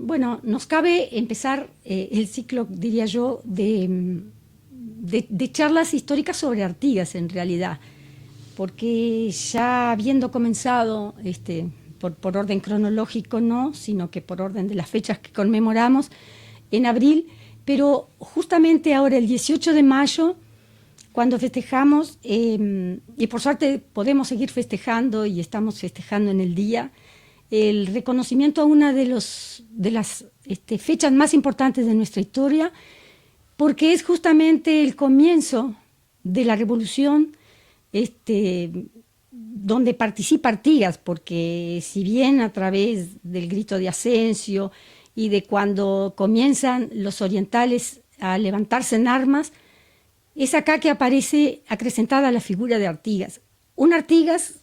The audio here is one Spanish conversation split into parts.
Bueno, nos cabe empezar el ciclo, diría yo, de charlas históricas sobre Artigas, en realidad, porque ya habiendo comenzado, por orden cronológico no, sino que por orden de las fechas que conmemoramos, en abril, pero justamente ahora, el 18 de mayo, cuando festejamos, y por suerte podemos seguir festejando y estamos festejando en el día, el reconocimiento a una de las fechas más importantes de nuestra historia, porque es justamente el comienzo de la revolución, donde participa Artigas, porque si bien a través del grito de Asensio y de cuando comienzan los orientales a levantarse en armas, es acá que aparece acrecentada la figura de Artigas. Un Artigas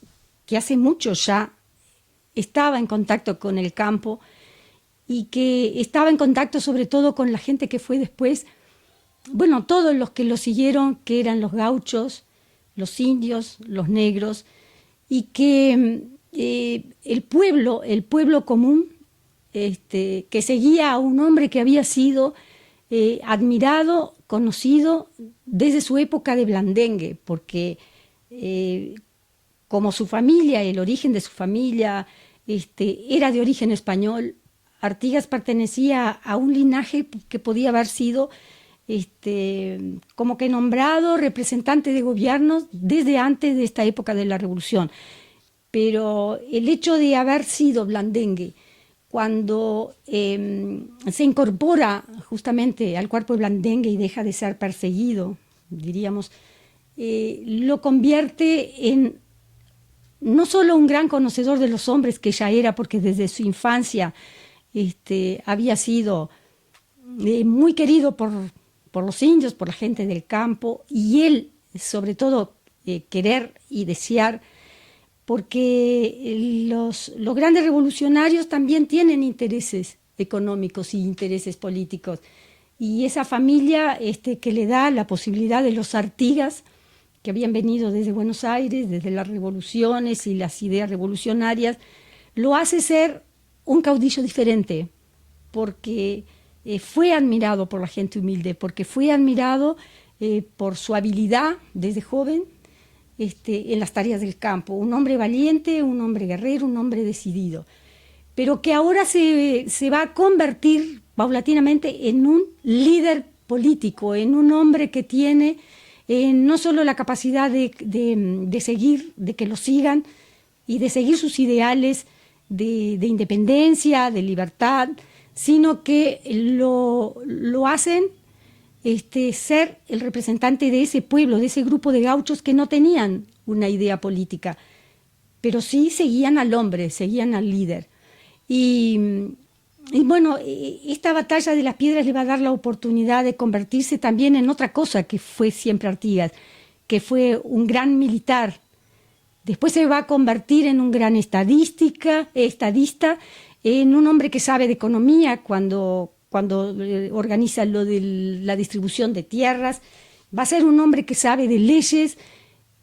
que hace mucho ya estaba en contacto con el campo y que estaba en contacto sobre todo con la gente que fue después, bueno, todos los que lo siguieron, que eran los gauchos, los indios, los negros, y que el pueblo común, que seguía a un hombre que había sido admirado, conocido desde su época de blandengue, porque como su familia, el origen de su familia era de origen español, Artigas pertenecía a un linaje que podía haber sido como que nombrado representante de gobiernos desde antes de esta época de la Revolución. Pero el hecho de haber sido blandengue, cuando se incorpora justamente al cuerpo de blandengue y deja de ser perseguido, diríamos, lo convierte en no solo un gran conocedor de los hombres, que ya era, porque desde su infancia había sido muy querido por los indios, por la gente del campo, y él, sobre todo, querer y desear, porque los grandes revolucionarios también tienen intereses económicos y intereses políticos, y esa familia que le da la posibilidad de los Artigas, que habían venido desde Buenos Aires, desde las revoluciones y las ideas revolucionarias, lo hace ser un caudillo diferente, porque fue admirado por la gente humilde, porque fue admirado por su habilidad desde joven en las tareas del campo. Un hombre valiente, un hombre guerrero, un hombre decidido, pero que ahora se va a convertir paulatinamente en un líder político, en un hombre que tiene no solo la capacidad de seguir, de que lo sigan y de seguir sus ideales de independencia, de libertad, sino que lo hacen ser el representante de ese pueblo, de ese grupo de gauchos que no tenían una idea política, pero sí seguían al hombre, seguían al líder. Y bueno, esta batalla de las piedras le va a dar la oportunidad de convertirse también en otra cosa que fue siempre Artigas, que fue un gran militar. Después se va a convertir en un gran estadista, en un hombre que sabe de economía cuando organiza lo de la distribución de tierras. Va a ser un hombre que sabe de leyes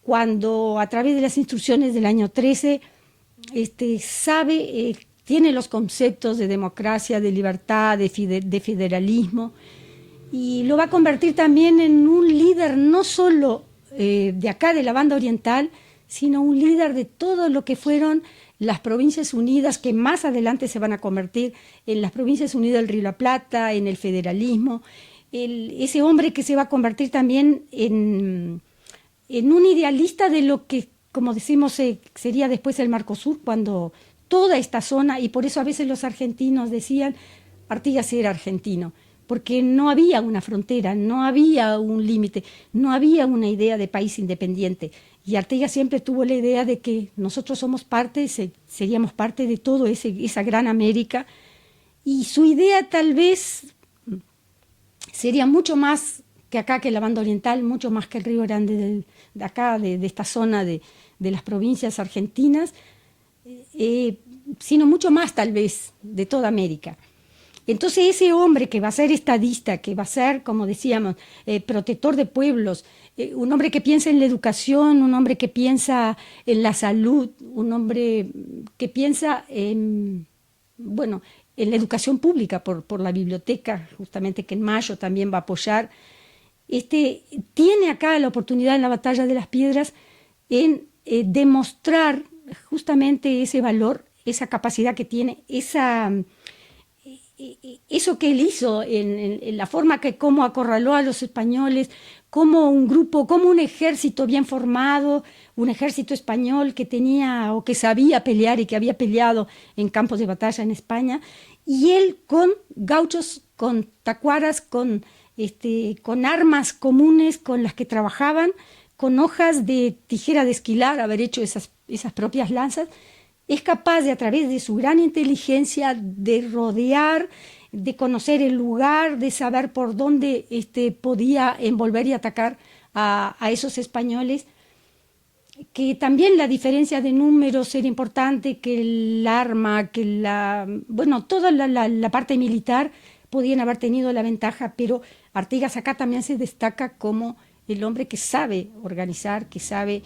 cuando a través de las instrucciones del año 13 sabe, tiene los conceptos de democracia, de libertad, de federalismo, y lo va a convertir también en un líder no solo de acá, de la banda oriental, sino un líder de todo lo que fueron las Provincias Unidas, que más adelante se van a convertir en las Provincias Unidas del Río de la Plata, en el federalismo. Ese hombre que se va a convertir también en un idealista de lo que, como decimos, sería después el Mercosur, cuando toda esta zona, y por eso a veces los argentinos decían, Artigas era argentino, porque no había una frontera, no había un límite, no había una idea de país independiente. Y Artigas siempre tuvo la idea de que nosotros somos parte, seríamos parte de todo esa gran América, y su idea tal vez sería mucho más que acá, que la banda oriental, mucho más que el Río Grande de acá, de esta zona de las provincias argentinas, sino mucho más tal vez de toda América. Entonces ese hombre que va a ser estadista, que va a ser, como decíamos, protector de pueblos, un hombre que piensa en la educación, un hombre que piensa en la salud, un hombre que piensa en, bueno, en la educación pública por la biblioteca, justamente que en mayo también va a apoyar, tiene acá la oportunidad en la Batalla de las Piedras en demostrar justamente ese valor, esa capacidad que tiene, eso que él hizo en la forma que cómo acorraló a los españoles, como un grupo, como un ejército bien formado, un ejército español que tenía o que sabía pelear y que había peleado en campos de batalla en España, y él con gauchos, con tacuaras, con armas comunes con las que trabajaban, con hojas de tijera de esquilar, haber hecho esas propias lanzas, es capaz de, a través de su gran inteligencia, de rodear, de conocer el lugar, de saber por dónde podía envolver y atacar a esos españoles, que también la diferencia de números era importante, que el arma, que toda la parte militar podían haber tenido la ventaja, pero Artigas acá también se destaca como el hombre que sabe organizar, que sabe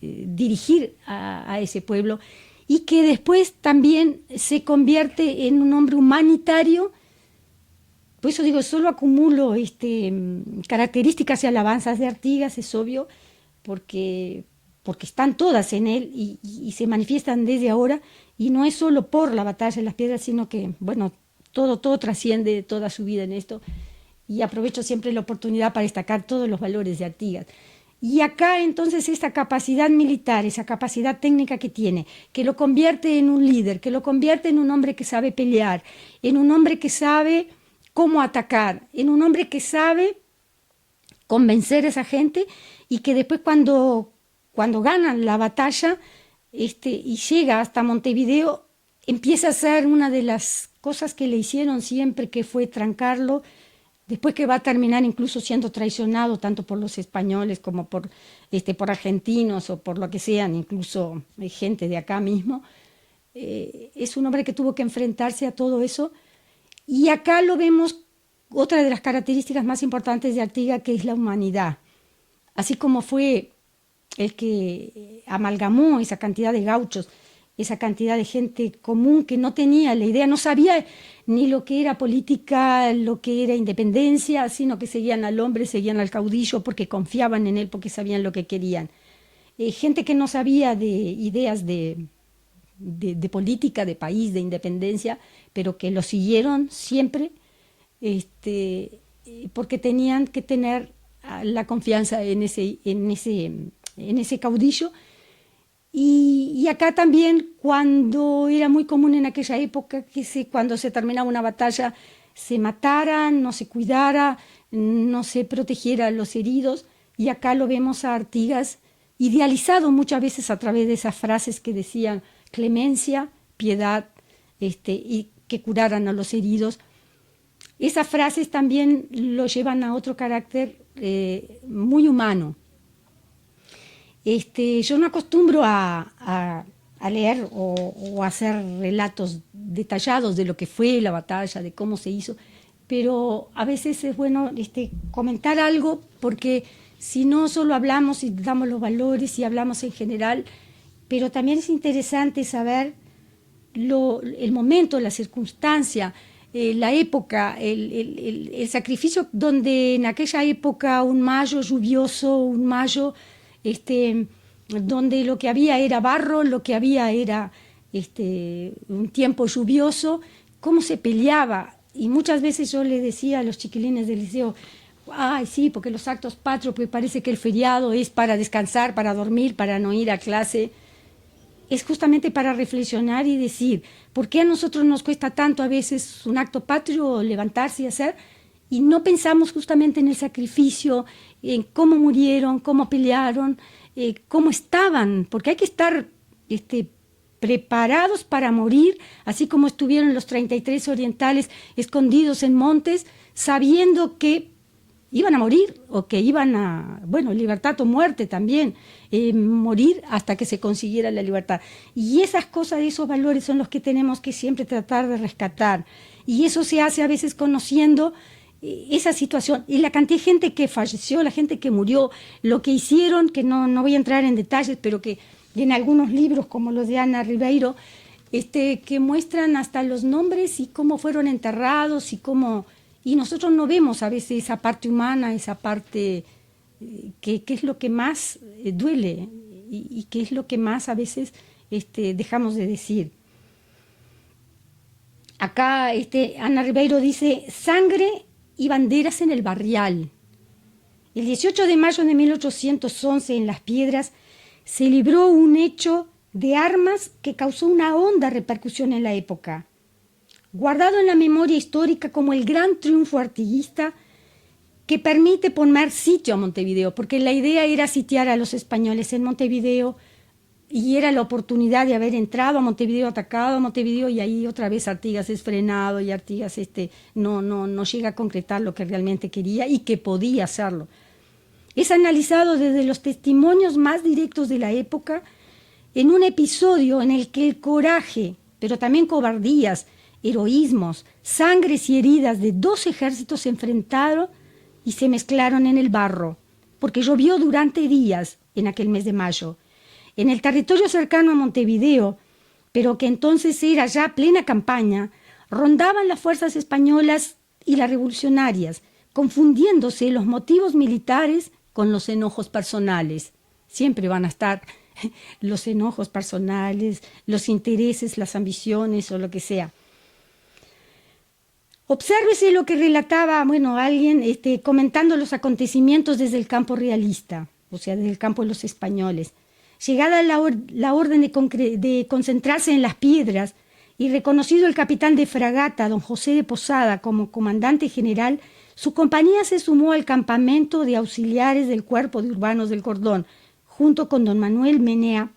dirigir a ese pueblo, y que después también se convierte en un hombre humanitario. Por eso digo, solo acumulo características y alabanzas de Artigas, es obvio, porque están todas en él y se manifiestan desde ahora, y no es solo por la Batalla de las Piedras, sino que, todo trasciende toda su vida en esto, y aprovecho siempre la oportunidad para destacar todos los valores de Artigas. Y acá entonces esta capacidad militar, esa capacidad técnica que tiene, que lo convierte en un líder, que lo convierte en un hombre que sabe pelear, en un hombre que sabe cómo atacar, en un hombre que sabe convencer a esa gente, y que después cuando ganan la batalla y llega hasta Montevideo, empieza a hacer una de las cosas que le hicieron siempre, que fue trancarlo, después que va a terminar incluso siendo traicionado tanto por los españoles como por argentinos o por lo que sean, incluso gente de acá mismo. Es un hombre que tuvo que enfrentarse a todo eso, y acá lo vemos, otra de las características más importantes de Artigas, que es la humanidad. Así como fue el que amalgamó esa cantidad de gauchos, esa cantidad de gente común que no tenía la idea, no sabía ni lo que era política, lo que era independencia, sino que seguían al hombre, seguían al caudillo porque confiaban en él, porque sabían lo que querían. Gente que no sabía de ideas de política, de país, de independencia, pero que lo siguieron siempre, porque tenían que tener la confianza en ese caudillo. Y acá también, cuando era muy común en aquella época que cuando se terminaba una batalla se mataran, no se cuidara, no se protegiera a los heridos, y acá lo vemos a Artigas idealizado muchas veces a través de esas frases que decían clemencia, piedad, y que curaran a los heridos. Esas frases también lo llevan a otro carácter muy humano. Yo no acostumbro a leer o a hacer relatos detallados de lo que fue la batalla, de cómo se hizo, pero a veces es bueno comentar algo, porque si no solo hablamos y damos los valores y hablamos en general, pero también es interesante saber el momento, la circunstancia, la época, el sacrificio, donde en aquella época, un mayo lluvioso, un mayo donde lo que había era barro, lo que había era un tiempo lluvioso, cómo se peleaba. Y muchas veces yo le decía a los chiquilines del liceo, ay, sí, porque los actos patrios, pues parece que el feriado es para descansar, para dormir, para no ir a clase. Es justamente para reflexionar y decir, ¿por qué a nosotros nos cuesta tanto a veces un acto patrio levantarse y hacer? Y no pensamos justamente en el sacrificio, en cómo murieron, cómo pelearon, cómo estaban, porque hay que estar preparados para morir, así como estuvieron los 33 orientales escondidos en montes, sabiendo que iban a morir, o que iban a, libertad o muerte también, morir hasta que se consiguiera la libertad. Y esas cosas, esos valores son los que tenemos que siempre tratar de rescatar. Y eso se hace a veces conociendo esa situación, y la cantidad de gente que falleció, la gente que murió, lo que hicieron, que no voy a entrar en detalles, pero que en algunos libros como los de Ana Ribeiro que muestran hasta los nombres y cómo fueron enterrados y nosotros no vemos a veces esa parte humana, esa parte que es lo que más duele y que es lo que más a veces dejamos de decir. Acá Ana Ribeiro dice, sangre y banderas en el barrial. El 18 de mayo de 1811, en Las Piedras, se libró un hecho de armas que causó una honda repercusión en la época. Guardado en la memoria histórica como el gran triunfo artiguista que permite poner sitio a Montevideo, porque la idea era sitiar a los españoles en Montevideo y era la oportunidad de haber entrado a Montevideo, atacado a Montevideo, y ahí otra vez Artigas es frenado y Artigas no llega a concretar lo que realmente quería y que podía hacerlo. Es analizado desde los testimonios más directos de la época en un episodio en el que el coraje, pero también cobardías, heroísmos, sangres y heridas de dos ejércitos se enfrentaron y se mezclaron en el barro, porque llovió durante días en aquel mes de mayo. En el territorio cercano a Montevideo, pero que entonces era ya plena campaña, rondaban las fuerzas españolas y las revolucionarias, confundiéndose los motivos militares con los enojos personales. Siempre van a estar los enojos personales, los intereses, las ambiciones o lo que sea. Obsérvese lo que relataba, alguien comentando los acontecimientos desde el campo realista, o sea, desde el campo de los españoles. Llegada la orden de concentrarse en Las Piedras y reconocido el capitán de fragata, don José de Posada, como comandante general, su compañía se sumó al campamento de auxiliares del Cuerpo de Urbanos del Cordón, junto con don Manuel Mena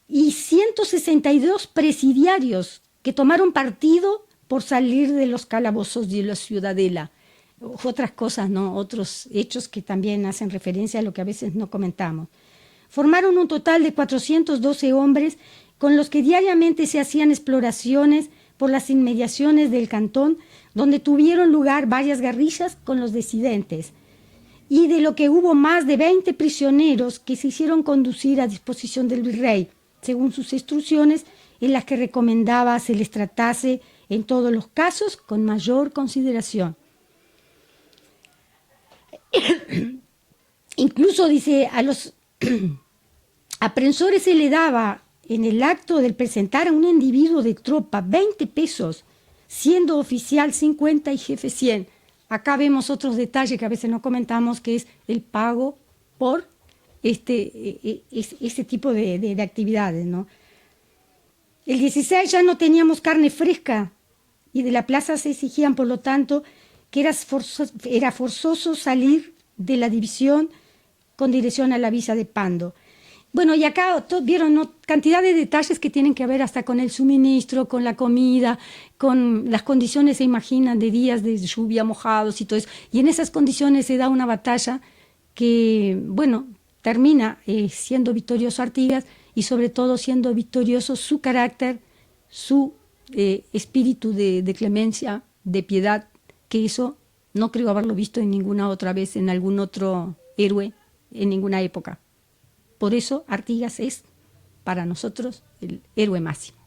y 162 presidiarios que tomaron partido por salir de los calabozos de la Ciudadela. Otras cosas, ¿no? Otros hechos que también hacen referencia a lo que a veces no comentamos. Formaron un total de 412 hombres con los que diariamente se hacían exploraciones por las inmediaciones del cantón, donde tuvieron lugar varias guerrillas con los disidentes, y de lo que hubo más de 20 prisioneros que se hicieron conducir a disposición del virrey, según sus instrucciones, en las que recomendaba se les tratase en todos los casos con mayor consideración. Incluso, dice, a los aprensores se le daba en el acto del presentar a un individuo de tropa 20 pesos, siendo oficial 50 y jefe 100. Acá vemos otros detalles que a veces no comentamos, que es el pago por este tipo de actividades, ¿no? El 16 ya no teníamos carne fresca y de la plaza se exigían, por lo tanto, que era forzoso salir de la división con dirección a la villa de Pando. Bueno, y acá vieron, ¿no?, cantidad de detalles que tienen que ver hasta con el suministro, con la comida, con las condiciones, se imaginan, de días de lluvia, mojados y todo eso. Y en esas condiciones se da una batalla que, termina siendo victorioso Artigas y sobre todo siendo victorioso su carácter, su espíritu de clemencia, de piedad, que eso no creo haberlo visto en ninguna otra vez, en algún otro héroe, en ninguna época. Por eso Artigas es para nosotros el héroe máximo.